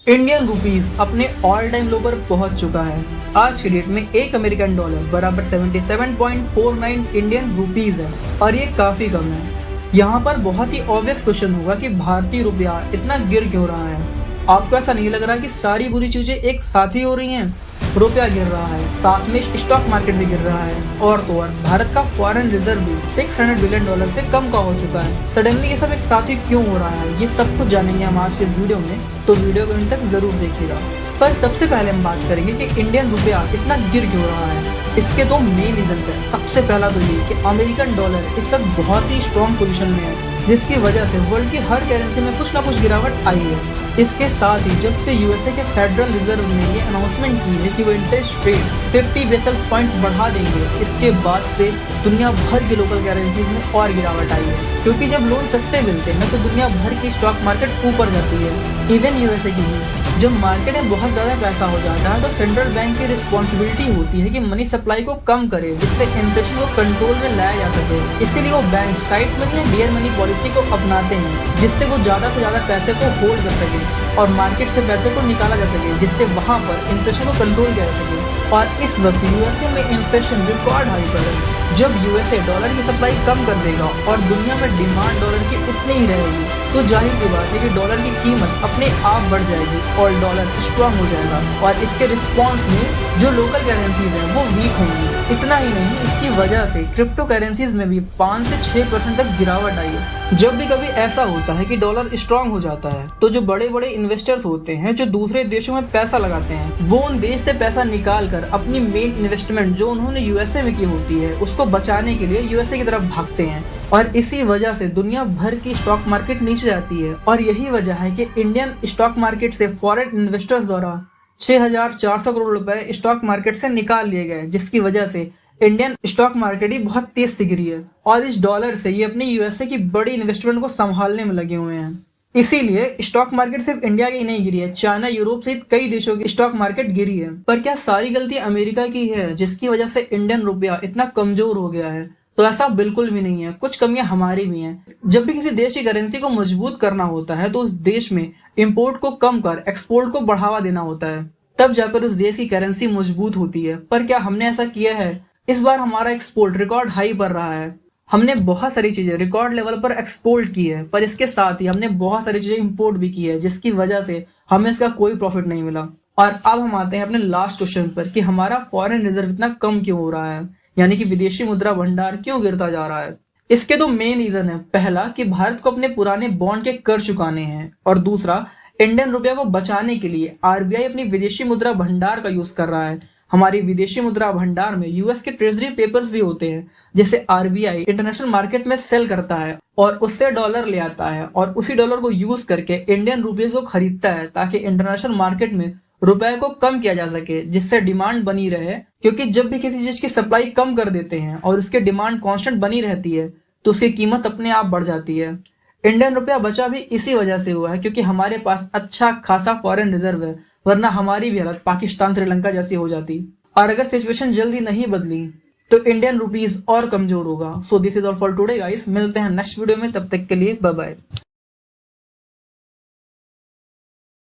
Indian rupees अपने all time लो पर पहुंच चुका है। आज की डेट में एक अमेरिकन डॉलर बराबर 77.49 इंडियन रुपीस है और ये काफी कम है। यहाँ पर बहुत ही ऑब्वियस क्वेश्चन होगा कि भारतीय रुपया इतना गिर क्यों रहा है। आपको ऐसा नहीं लग रहा कि सारी बुरी चीजें एक साथ ही हो रही हैं? रुपया गिर रहा है, साथ में स्टॉक मार्केट भी गिर रहा है और तो और भारत का फॉरेन रिजर्व भी $600 बिलियन से कम का हो चुका है। सडनली ये सब एक साथ ही क्यों हो रहा है, ये सब कुछ जानेंगे हम आज के इस वीडियो में, तो वीडियो को अंत तक जरूर देखिएगा। पर सबसे पहले हम बात करेंगे कि इंडियन रुपया इतना गिर क्यों रहा है। इसके दो मेन रीजन है। सबसे पहला तो ये कि अमेरिकन डॉलर इस वक्त बहुत ही स्ट्रॉन्ग पोजीशन में है, जिसकी वजह से वर्ल्ड की हर करेंसी में कुछ ना कुछ गिरावट आई है। इसके साथ ही जब से यूएसए के फेडरल रिजर्व ने ये अनाउंसमेंट की है कि वो इंटरेस्ट रेट 50 बेसिस पॉइंट्स बढ़ा देंगे, इसके बाद से दुनिया भर की लोकल करेंसीज में और गिरावट आई है। क्योंकि जब लोन सस्ते मिलते हैं तो दुनिया भर की स्टॉक मार्केट ऊपर जाती है, इवन यूएसए की भी। जब मार्केट में बहुत ज्यादा पैसा हो जाता है तो सेंट्रल बैंक की रिस्पॉन्सिबिलिटी होती है कि मनी सप्लाई को कम करे, जिससे इन्फ्लेशन को कंट्रोल में लाया जा सके। इसीलिए वो बैंक टाइट मनी या डियर मनी पॉलिसी को अपनाते हैं, जिससे वो ज्यादा से ज्यादा पैसे को होल्ड कर सके और मार्केट से पैसे को निकाला जा सके, जिससे वहां पर इन्फ्लेशन को कंट्रोल किया जा सके। और इस वक्त यूएसए में इन्फ्लेशन रिकॉर्ड हाई पर है। जब यूएसए डॉलर की सप्लाई कम कर देगा और दुनिया में डिमांड डॉलर की उतनी ही रहेगी, तो जाहिर सी बात है कि डॉलर की कीमत अपने आप बढ़ जाएगी और डॉलर स्ट्रॉन्ग हो जाएगा और इसके रिस्पॉन्स में जो लोकल करेंसीज हैं वो वीक होंगी। इतना ही नहीं, इसकी वजह से क्रिप्टो करेंसीज में भी 5 से 6% तक गिरावट आई है। जब भी कभी ऐसा होता है कि डॉलर स्ट्रॉन्ग हो जाता है तो जो बड़े बड़े इन्वेस्टर्स होते हैं जो दूसरे देशों में पैसा लगाते हैं, वो उन देश से पैसा निकाल कर अपनी मेन इन्वेस्टमेंट जो उन्होंने यूएसए में की होती है उसको बचाने के लिए यूएसए की तरफ भागते हैं और इसी वजह से दुनिया भर की स्टॉक मार्केट नीचे जाती है। और यही वजह है कि इंडियन स्टॉक मार्केट से फॉरेन इन्वेस्टर्स द्वारा 6,400 करोड़ रुपए स्टॉक मार्केट से निकाल लिए गए, जिसकी वजह से इंडियन स्टॉक मार्केट ही बहुत तेज से गिरी है। और इस डॉलर से ये अपनी यूएसए की बड़ी इन्वेस्टमेंट को संभालने में लगे हुए हैं। इसीलिए स्टॉक मार्केट सिर्फ इंडिया की नहीं गिरी है, चाइना, यूरोप सहित कई देशों की स्टॉक मार्केट गिरी है। पर क्या सारी गलती अमेरिका की है जिसकी वजह से इंडियन रुपया इतना कमजोर हो गया है? तो ऐसा बिल्कुल भी नहीं है, कुछ कमियां हमारी भी हैं। जब भी किसी देश की करेंसी को मजबूत करना होता है तो उस देश में इंपोर्ट को कम कर एक्सपोर्ट को बढ़ावा देना होता है, तब जाकर उस देश की करेंसी मजबूत होती है। पर क्या हमने ऐसा किया है? इस बार हमारा एक्सपोर्ट रिकॉर्ड हाई पर रहा है। हमने बहुत सारी चीजें रिकॉर्ड लेवल पर एक्सपोर्ट की है, पर इसके साथ ही हमने बहुत सारी चीजें इंपोर्ट भी की है, जिसकी वजह से हमें इसका कोई प्रॉफिट नहीं मिला। और अब हम आते हैं अपने लास्ट क्वेश्चन पर कि हमारा फॉरेन रिजर्व इतना कम क्यों हो रहा है, यानी कि विदेशी मुद्रा भंडार क्यों गिरता जा रहा है। इसके दो मेन रीजन है। पहला कि भारत को अपने पुराने बॉन्ड के कर चुकाने हैं और दूसरा इंडियन रुपया को बचाने के लिए आरबीआई अपनी विदेशी मुद्रा भंडार का यूज कर रहा है। हमारी विदेशी मुद्रा भंडार में यूएस के ट्रेजरी पेपर्स भी होते हैं, जिसे आरबीआई इंटरनेशनल मार्केट में सेल करता है और उससे डॉलर ले आता है और उसी डॉलर को यूज करके इंडियन रुपीज को खरीदता है, ताकि इंटरनेशनल मार्केट में रुपए को कम किया जा सके, जिससे डिमांड बनी रहे। क्योंकि जब भी किसी चीज की सप्लाई कम कर देते हैं और उसकी डिमांड कांस्टेंट बनी रहती है तो उसकी कीमत अपने आप बढ़ जाती है। इंडियन रुपया बचा भी इसी वजह से हुआ है क्योंकि हमारे पास अच्छा खासा फॉरेन रिजर्व है, वरना हमारी भी हालत पाकिस्तान, श्रीलंका जैसी हो जाती। और अगर सिचुएशन जल्दी नहीं बदली तो इंडियन रुपीस और कमजोर होगा। So this is all for today guys, मिलते हैं नेक्स्ट वीडियो में, तब तक के लिए बाय बाय।